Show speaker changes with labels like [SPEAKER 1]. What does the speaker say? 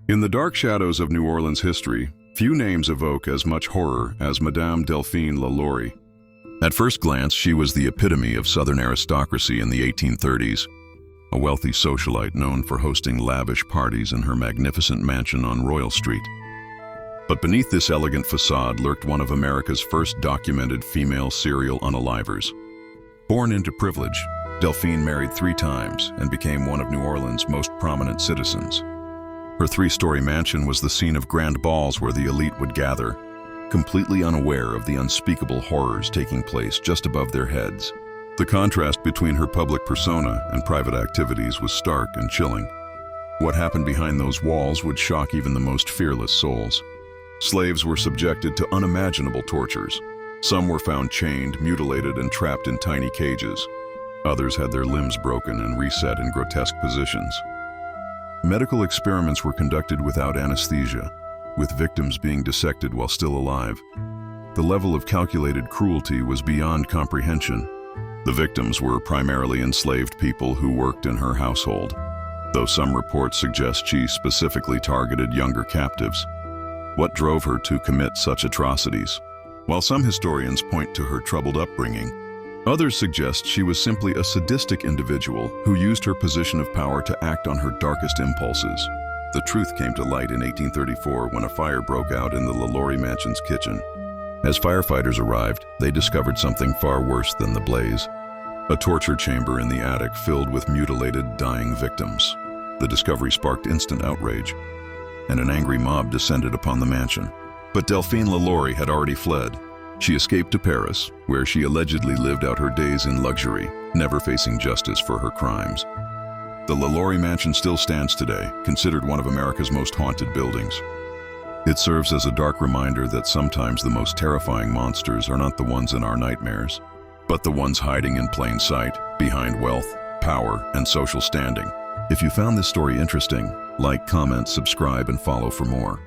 [SPEAKER 1] In the dark shadows of New Orleans history, few names evoke as much horror as Madame Delphine LaLaurie. At first glance, she was the epitome of Southern aristocracy in the 1830s, a wealthy socialite known for hosting lavish parties in her magnificent mansion on Royal Street. But beneath this elegant facade lurked one of America's first documented female serial unalivers. Born into privilege, Delphine married 3 times and became one of New Orleans' most prominent citizens. Her 3-story mansion was the scene of grand balls where the elite would gather, completely unaware of the unspeakable horrors taking place just above their heads. The contrast between her public persona and private activities was stark and chilling. What happened behind those walls would shock even the most fearless souls. Slaves were subjected to unimaginable tortures. Some were found chained, mutilated, and trapped in tiny cages. Others had their limbs broken and reset in grotesque positions. Medical experiments were conducted without anesthesia, with victims being dissected while still alive. The level of calculated cruelty was beyond comprehension. The victims were primarily enslaved people who worked in her household, though some reports suggest she specifically targeted younger captives. What drove her to commit such atrocities? While some historians point to her troubled upbringing, others suggest she was simply a sadistic individual who used her position of power to act on her darkest impulses. The truth came to light in 1834 when a fire broke out in the LaLaurie mansion's kitchen. As firefighters arrived, they discovered something far worse than the blaze: a torture chamber in the attic filled with mutilated, dying victims. The discovery sparked instant outrage, and an angry mob descended upon the mansion. But Delphine LaLaurie had already fled. She escaped to Paris, where she allegedly lived out her days in luxury, never facing justice for her crimes. The LaLaurie mansion still stands today, considered one of America's most haunted buildings. It serves as a dark reminder that sometimes the most terrifying monsters are not the ones in our nightmares, but the ones hiding in plain sight, behind wealth, power, and social standing. If you found this story interesting, like, comment, subscribe, and follow for more.